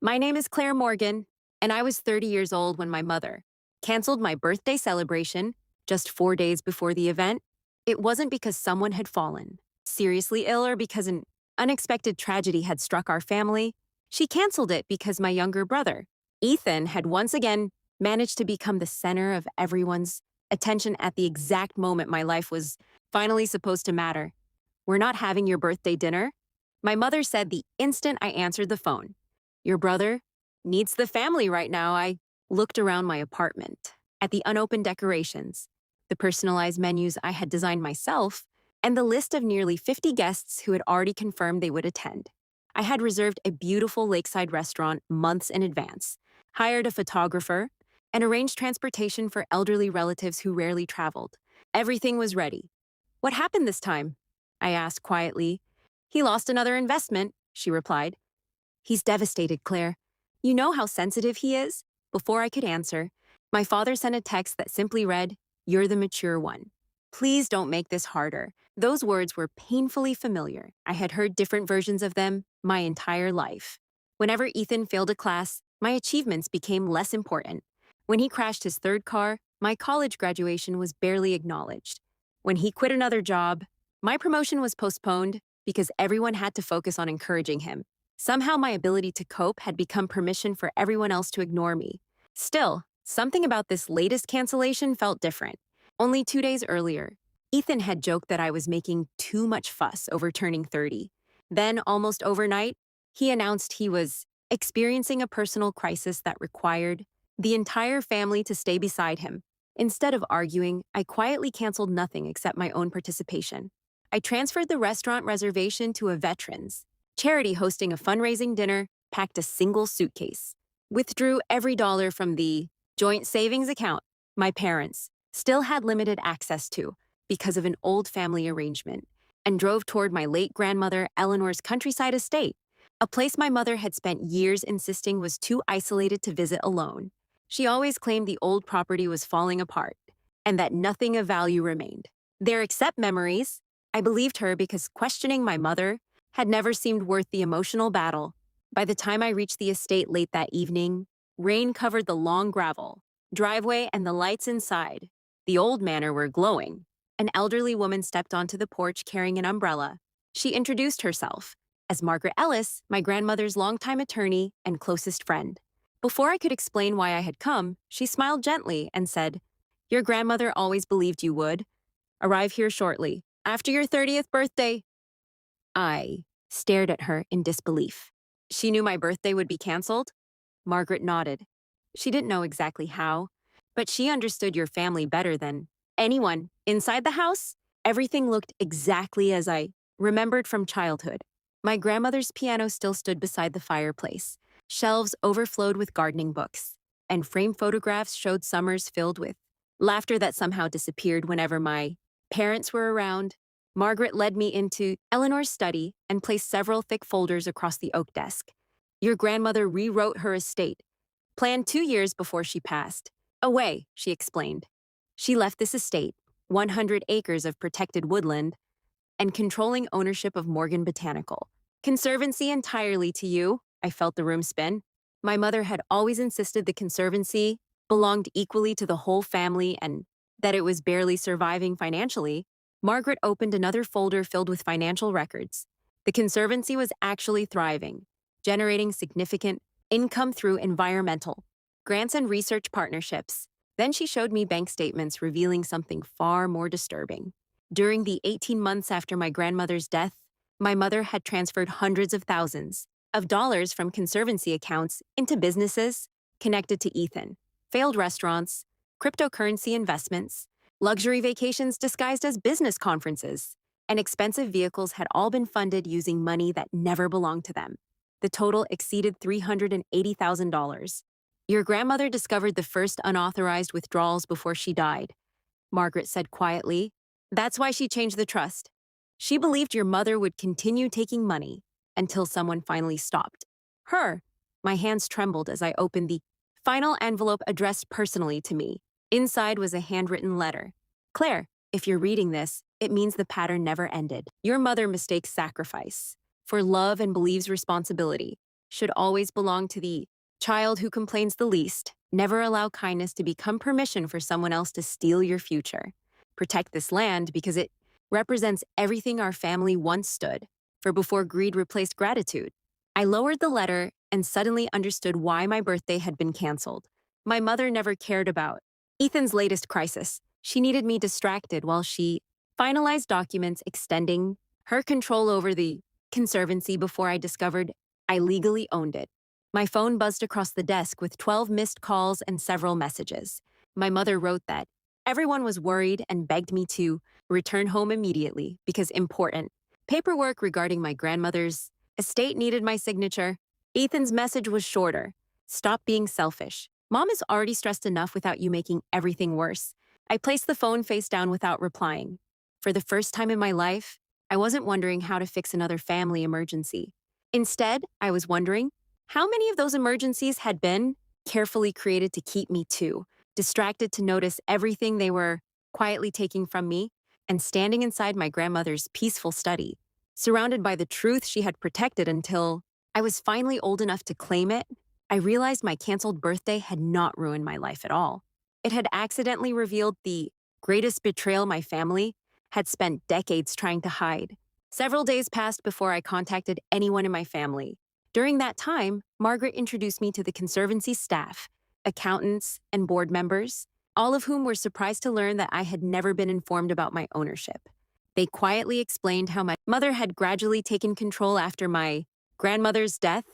My name is Claire Morgan, and I was 30 years old when my mother canceled my birthday celebration just 4 days before the event. It wasn't because someone had fallen seriously ill or because an unexpected tragedy had struck our family. She canceled it because my younger brother, Ethan, had once again managed to become the center of everyone's attention at the exact moment my life was finally supposed to matter. "We're not having your birthday dinner," my mother said the instant I answered the phone. "Your brother needs the family right now." I looked around my apartment at the unopened decorations, the personalized menus I had designed myself, and the list of nearly 50 guests who had already confirmed they would attend. I had reserved a beautiful lakeside restaurant months in advance, hired a photographer, and arranged transportation for elderly relatives who rarely traveled. Everything was ready. "What happened this time?" I asked quietly. "He lost another investment," she replied. "He's devastated, Claire. You know how sensitive he is?" Before I could answer, my father sent a text that simply read, "You're the mature one. Please don't make this harder." Those words were painfully familiar. I had heard different versions of them my entire life. Whenever Ethan failed a class, my achievements became less important. When he crashed his third car, my college graduation was barely acknowledged. When he quit another job, my promotion was postponed because everyone had to focus on encouraging him. Somehow my ability to cope had become permission for everyone else to ignore me. Still, something about this latest cancellation felt different. Only 2 days earlier, Ethan had joked that I was making too much fuss over turning 30. Then, almost overnight, he announced he was experiencing a personal crisis that required the entire family to stay beside him. Instead of arguing, I quietly canceled nothing except my own participation. I transferred the restaurant reservation to a veterans charity hosting a fundraising dinner, packed a single suitcase, withdrew every dollar from the joint savings account my parents still had limited access to because of an old family arrangement, and drove toward my late grandmother Eleanor's countryside estate, a place my mother had spent years insisting was too isolated to visit alone. She always claimed the old property was falling apart and that nothing of value remained there except memories. I believed her because questioning my mother had never seemed worth the emotional battle. By the time I reached the estate late that evening, rain covered the long gravel driveway and the lights inside the old manor were glowing. An elderly woman stepped onto the porch carrying an umbrella. She introduced herself as Margaret Ellis, my grandmother's longtime attorney and closest friend. Before I could explain why I had come, she smiled gently and said, "Your grandmother always believed you would arrive here shortly, after your 30th birthday." I stared at her in disbelief. "She knew my birthday would be canceled?" Margaret nodded. "She didn't know exactly how, but she understood your family better than anyone." Inside the house, everything looked exactly as I remembered from childhood. My grandmother's piano still stood beside the fireplace. Shelves overflowed with gardening books, and framed photographs showed summers filled with laughter that somehow disappeared whenever my parents were around. Margaret led me into Eleanor's study and placed several thick folders across the oak desk. "Your grandmother rewrote her estate, planned 2 years before she passed away," she explained. "She left this estate, 100 acres of protected woodland, and controlling ownership of Morgan Botanical Conservancy entirely to you." I felt the room spin. My mother had always insisted the conservancy belonged equally to the whole family and that it was barely surviving financially. Margaret opened another folder filled with financial records. The conservancy was actually thriving, generating significant income through environmental grants and research partnerships. Then she showed me bank statements revealing something far more disturbing. During the 18 months after my grandmother's death, my mother had transferred hundreds of thousands of dollars from conservancy accounts into businesses connected to Ethan, failed restaurants, cryptocurrency investments, luxury vacations disguised as business conferences, and expensive vehicles had all been funded using money that never belonged to them. The total exceeded $380,000. "Your grandmother discovered the first unauthorized withdrawals before she died," Margaret said quietly. "That's why she changed the trust. She believed your mother would continue taking money until someone finally stopped her." My hands trembled as I opened the final envelope addressed personally to me. Inside was a handwritten letter. "Claire, if you're reading this, it means the pattern never ended. Your mother mistakes sacrifice for love and believes responsibility. should always belong to the child who complains the least. Never allow kindness to become permission for someone else to steal your future. Protect this land because it represents everything our family once stood for before greed replaced gratitude. I lowered the letter and suddenly understood why my birthday had been canceled. My mother never cared about Ethan's latest crisis. She needed me distracted while she finalized documents extending her control over the conservancy before I discovered I legally owned it. My phone buzzed across the desk with 12 missed calls and several messages. My mother wrote that everyone was worried and begged me to return home immediately because important paperwork regarding my grandmother's estate needed my signature. Ethan's message was shorter. Stop being selfish. Mom is already stressed enough without you making everything worse. I placed the phone face down without replying. For the first time in my life, I wasn't wondering how to fix another family emergency. Instead, I was wondering how many of those emergencies had been carefully created to keep me too distracted to notice everything they were quietly taking from me and standing inside my grandmother's peaceful study, surrounded by the truth she had protected until I was finally old enough to claim it. I realized my canceled birthday had not ruined my life at all. It had accidentally revealed the greatest betrayal my family had spent decades trying to hide. Several days passed before I contacted anyone in my family. During that time, Margaret introduced me to the Conservancy staff, accountants, and board members, all of whom were surprised to learn that I had never been informed about my ownership. They quietly explained how my mother had gradually taken control after my grandmother's death,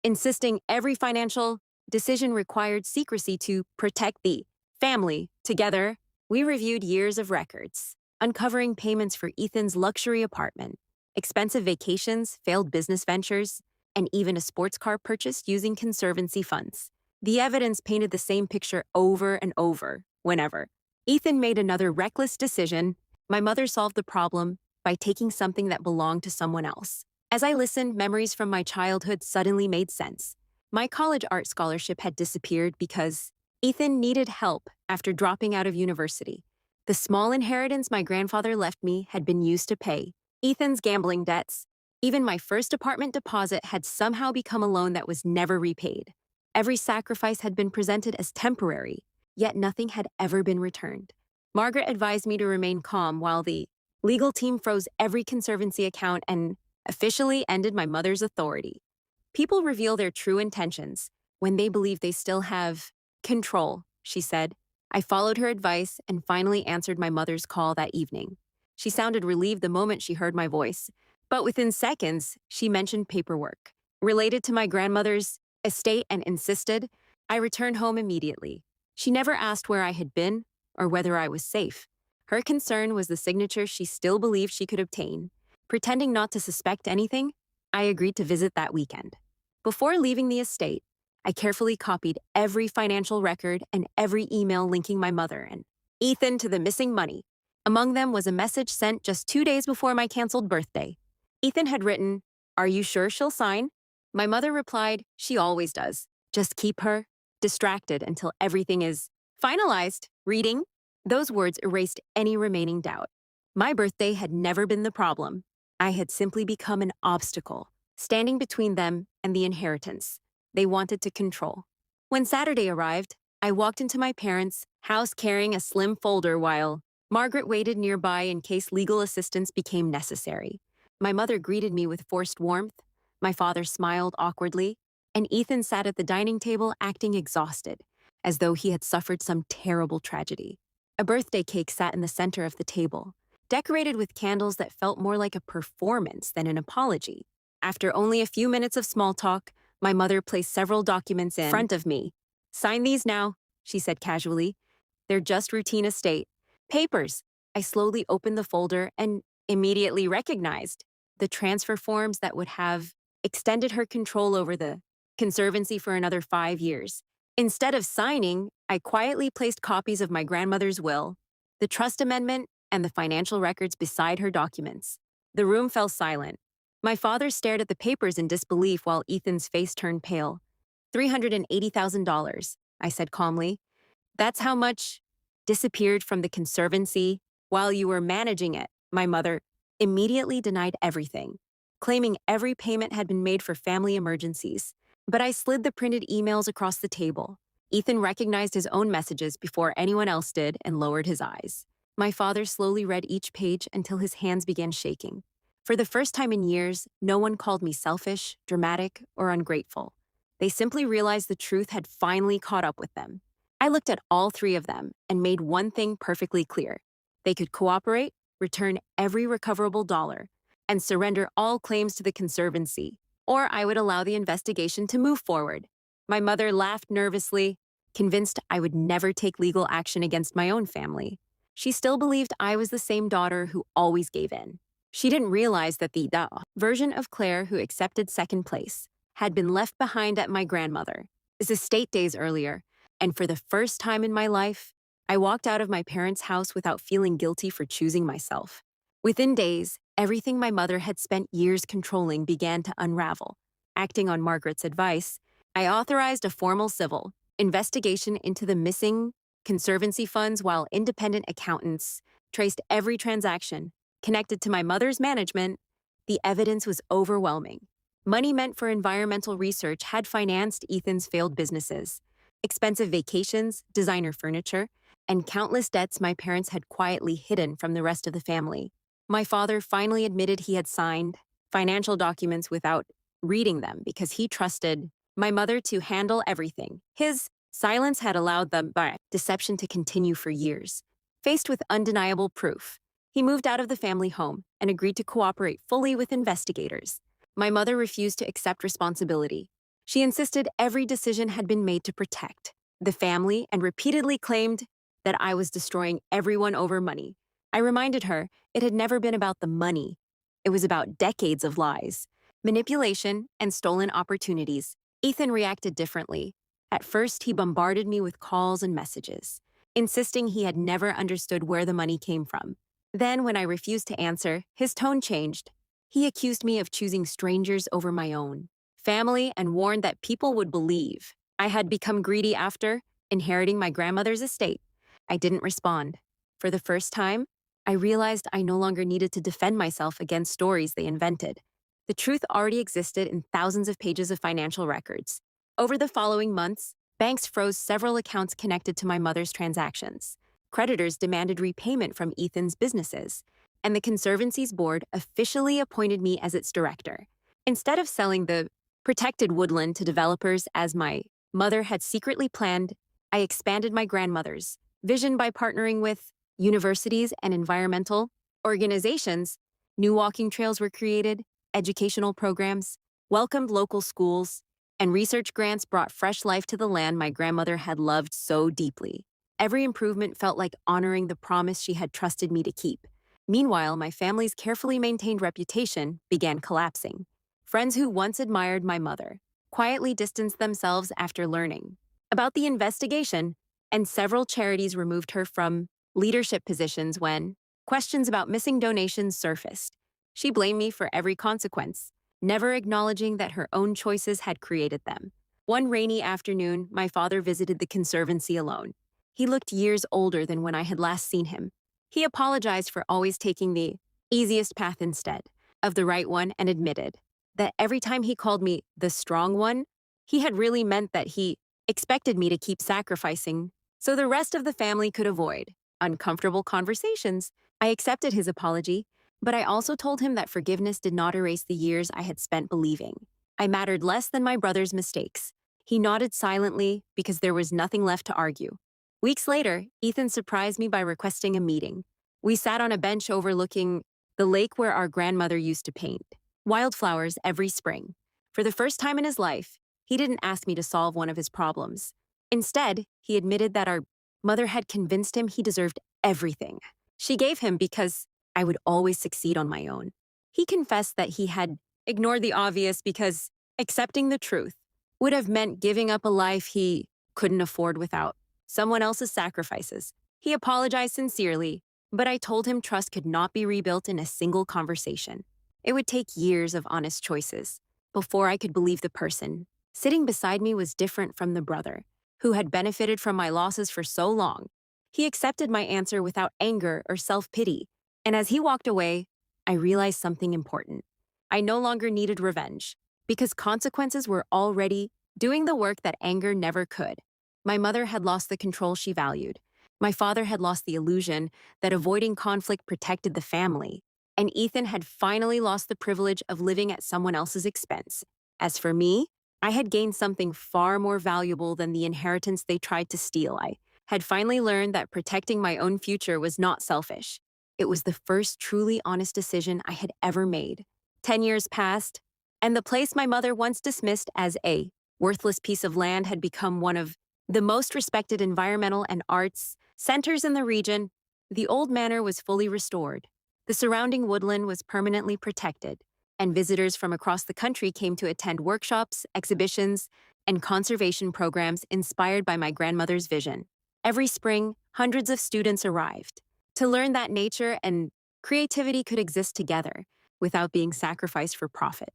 insisting every financial decision required secrecy to protect the family. Together, we reviewed years of records, uncovering payments for Ethan's luxury apartment, expensive vacations, failed business ventures, and even a sports car purchased using Conservancy funds. The evidence painted the same picture over and over. Whenever Ethan made another reckless decision, my mother solved the problem by taking something that belonged to someone else. As I listened, memories from my childhood suddenly made sense. My college art scholarship had disappeared because Ethan needed help after dropping out of university. The small inheritance my grandfather left me had been used to pay Ethan's gambling debts. Even my first apartment deposit had somehow become a loan that was never repaid. Every sacrifice had been presented as temporary, yet nothing had ever been returned. Margaret advised me to remain calm while the legal team froze every Conservancy account and officially ended my mother's authority. People reveal their true intentions when they believe they still have control, she said. I followed her advice and finally answered my mother's call that evening. She sounded relieved the moment she heard my voice, but within seconds, she mentioned paperwork related to my grandmother's estate and insisted I return home immediately. She never asked where I had been or whether I was safe. Her concern was the signature she still believed she could obtain. Pretending not to suspect anything, I agreed to visit that weekend. Before leaving the estate, I carefully copied every financial record and every email linking my mother and Ethan to the missing money. Among them was a message sent just 2 days before my canceled birthday. Ethan had written, "Are you sure she'll sign?" My mother replied, "She always does. Just keep her distracted until everything is finalized." Reading those words erased any remaining doubt. My birthday had never been the problem. I had simply become an obstacle, standing between them and the inheritance they wanted to control. When Saturday arrived, I walked into my parents' house carrying a slim folder while Margaret waited nearby in case legal assistance became necessary. My mother greeted me with forced warmth, my father smiled awkwardly, and Ethan sat at the dining table acting exhausted, as though he had suffered some terrible tragedy. A birthday cake sat in the center of the table, decorated with candles that felt more like a performance than an apology. After only a few minutes of small talk, my mother placed several documents in front of me. "Sign these now," she said casually. "They're just routine estate papers." I slowly opened the folder and immediately recognized the transfer forms that would have extended her control over the Conservancy for another 5 years. Instead of signing, I quietly placed copies of my grandmother's will, the trust amendment, and the financial records beside her documents. The room fell silent. My father stared at the papers in disbelief while Ethan's face turned pale. $380,000, I said calmly. "That's how much disappeared from the Conservancy while you were managing it." My mother immediately denied everything, claiming every payment had been made for family emergencies. But I slid the printed emails across the table. Ethan recognized his own messages before anyone else did and lowered his eyes. My father slowly read each page until his hands began shaking. For the first time in years, no one called me selfish, dramatic, or ungrateful. They simply realized the truth had finally caught up with them. I looked at all three of them and made one thing perfectly clear. They could cooperate, return every recoverable dollar, and surrender all claims to the Conservancy, or I would allow the investigation to move forward. My mother laughed nervously, convinced I would never take legal action against my own family. She still believed I was the same daughter who always gave in. She didn't realize that the version of Claire who accepted second place had been left behind at my grandmother's estate days earlier, and for the first time in my life, I walked out of my parents' house without feeling guilty for choosing myself. Within days, everything my mother had spent years controlling began to unravel. Acting on Margaret's advice, I authorized a formal civil investigation into the missing Conservancy funds while independent accountants traced every transaction connected to my mother's management. The evidence was overwhelming. Money meant for environmental research had financed Ethan's failed businesses. Expensive vacations, designer furniture, and countless debts my parents had quietly hidden from the rest of the family. My father finally admitted he had signed financial documents without reading them because he trusted my mother to handle everything. His silence had allowed the deception to continue for years. Faced with undeniable proof, he moved out of the family home and agreed to cooperate fully with investigators. My mother refused to accept responsibility. She insisted every decision had been made to protect the family and repeatedly claimed that I was destroying everyone over money. I reminded her it had never been about the money. It was about decades of lies, manipulation, and stolen opportunities. Ethan reacted differently. At first, he bombarded me with calls and messages, insisting he had never understood where the money came from. Then, when I refused to answer, his tone changed. He accused me of choosing strangers over my own family and warned that people would believe I had become greedy after inheriting my grandmother's estate. I didn't respond. For the first time, I realized I no longer needed to defend myself against stories they invented. The truth already existed in thousands of pages of financial records. Over the following months, banks froze several accounts connected to my mother's transactions. Creditors demanded repayment from Ethan's businesses, and the Conservancy's board officially appointed me as its director. Instead of selling the protected woodland to developers as my mother had secretly planned, I expanded my grandmother's vision by partnering with universities and environmental organizations. New walking trails were created, educational programs welcomed local schools, and research grants brought fresh life to the land my grandmother had loved so deeply. Every improvement felt like honoring the promise she had trusted me to keep. Meanwhile, my family's carefully maintained reputation began collapsing. Friends who once admired my mother quietly distanced themselves after learning about the investigation, and several charities removed her from leadership positions when questions about missing donations surfaced. She blamed me for every consequence, never acknowledging that her own choices had created them. One rainy afternoon, my father visited the Conservancy alone. He looked years older than when I had last seen him. He apologized for always taking the easiest path instead of the right one and admitted that every time he called me the strong one, he had really meant that he expected me to keep sacrificing so the rest of the family could avoid uncomfortable conversations. I accepted his apology, but I also told him that forgiveness did not erase the years I had spent believing I mattered less than my brother's mistakes. He nodded silently because there was nothing left to argue. Weeks later, Ethan surprised me by requesting a meeting. We sat on a bench overlooking the lake where our grandmother used to paint wildflowers every spring. For the first time in his life, he didn't ask me to solve one of his problems. Instead, he admitted that our mother had convinced him he deserved everything she gave him because I would always succeed on my own. He confessed that he had ignored the obvious because accepting the truth would have meant giving up a life he couldn't afford without someone else's sacrifices. He apologized sincerely, but I told him trust could not be rebuilt in a single conversation. It would take years of honest choices before I could believe the person sitting beside me was different from the brother who had benefited from my losses for so long. He accepted my answer without anger or self-pity, and as he walked away, I realized something important. I no longer needed revenge. because consequences were already doing the work that anger never could. My mother had lost the control she valued. My father had lost the illusion that avoiding conflict protected the family. And Ethan had finally lost the privilege of living at someone else's expense. As for me, I had gained something far more valuable than the inheritance they tried to steal. I had finally learned that protecting my own future was not selfish. It was the first truly honest decision I had ever made. 10 years passed, and the place my mother once dismissed as a worthless piece of land had become one of the most respected environmental and arts centers in the region. The old manor was fully restored. The surrounding woodland was permanently protected, and visitors from across the country came to attend workshops, exhibitions, and conservation programs inspired by my grandmother's vision. Every spring, hundreds of students arrived to learn that nature and creativity could exist together without being sacrificed for profit.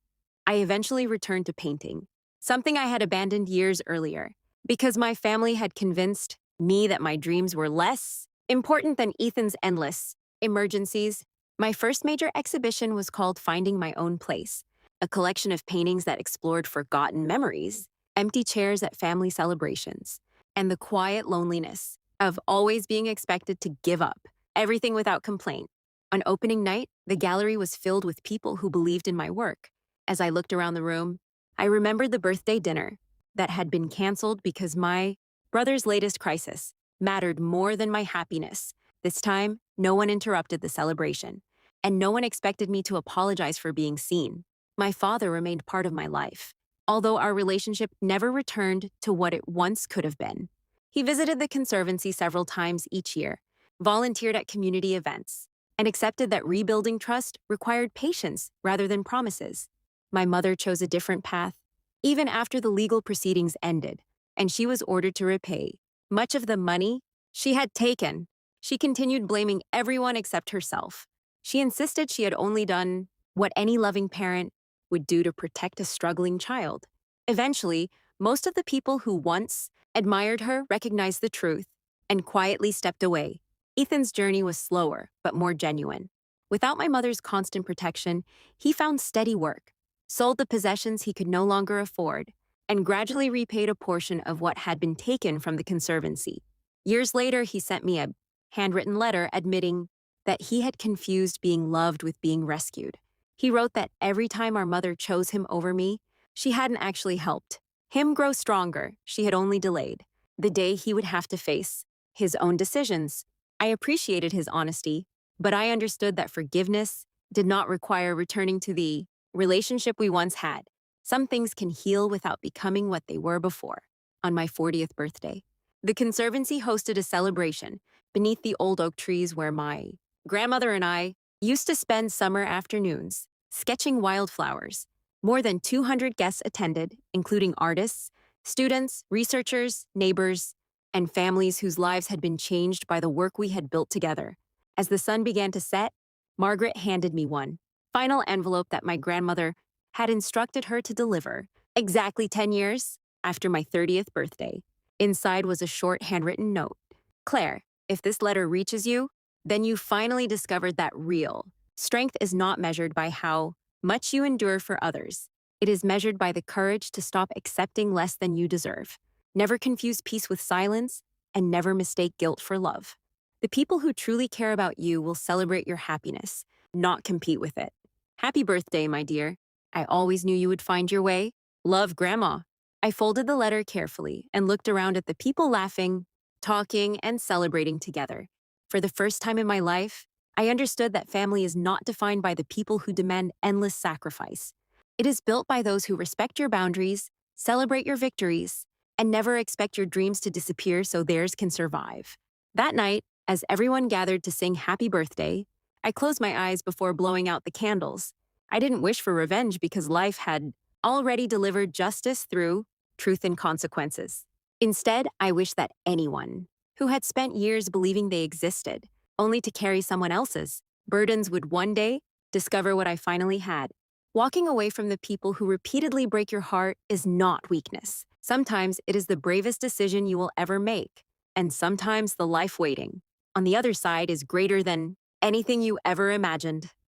I eventually returned to painting, something I had abandoned years earlier, because my family had convinced me that my dreams were less important than Ethan's endless emergencies. My first major exhibition was called Finding My Own Place, a collection of paintings that explored forgotten memories, empty chairs at family celebrations, and the quiet loneliness of always being expected to give up everything without complaint. On opening night, the gallery was filled with people who believed in my work. As I looked around the room, I remembered the birthday dinner that had been canceled because my brother's latest crisis mattered more than my happiness. This time, no one interrupted the celebration, and no one expected me to apologize for being seen. My father remained part of my life, although our relationship never returned to what it once could have been. He visited the conservancy several times each year, volunteered at community events, and accepted that rebuilding trust required patience rather than promises. My mother chose a different path, even after the legal proceedings ended, and she was ordered to repay much of the money she had taken. She continued blaming everyone except herself. She insisted she had only done what any loving parent would do to protect a struggling child. Eventually, most of the people who once admired her recognized the truth and quietly stepped away. Ethan's journey was slower, but more genuine. Without my mother's constant protection, he found steady work, sold the possessions he could no longer afford, and gradually repaid a portion of what had been taken from the conservancy. Years later, he sent me a handwritten letter admitting that he had confused being loved with being rescued. He wrote that every time our mother chose him over me, she hadn't actually helped him grow stronger, she had only delayed the day he would have to face his own decisions. I appreciated his honesty, but I understood that forgiveness did not require returning to the relationship we once had. Some things can heal without becoming what they were before. On my 40th birthday, the Conservancy hosted a celebration beneath the old oak trees where my grandmother and I used to spend summer afternoons sketching wildflowers. More than 200 guests attended, including artists, students, researchers, neighbors, and families whose lives had been changed by the work we had built together. As the sun began to set, Margaret handed me one final envelope that my grandmother had instructed her to deliver exactly 10 years after my 30th birthday. Inside was a short handwritten note. Claire, if this letter reaches you, then you finally discovered that real strength is not measured by how much you endure for others. It is measured by the courage to stop accepting less than you deserve. Never confuse peace with silence, and never mistake guilt for love. The people who truly care about you will celebrate your happiness, not compete with it. Happy birthday, my dear. I always knew you would find your way. Love, Grandma. I folded the letter carefully and looked around at the people laughing, talking, and celebrating together. For the first time in my life, I understood that family is not defined by the people who demand endless sacrifice. It is built by those who respect your boundaries, celebrate your victories, and never expect your dreams to disappear so theirs can survive. That night, as everyone gathered to sing happy birthday, I closed my eyes before blowing out the candles. I didn't wish for revenge because life had already delivered justice through truth and consequences. Instead, I wished that anyone who had spent years believing they existed, only to carry someone else's burdens, would one day discover what I finally had. Walking away from the people who repeatedly break your heart is not weakness. Sometimes it is the bravest decision you will ever make, and sometimes the life waiting on the other side is greater than anything you ever imagined.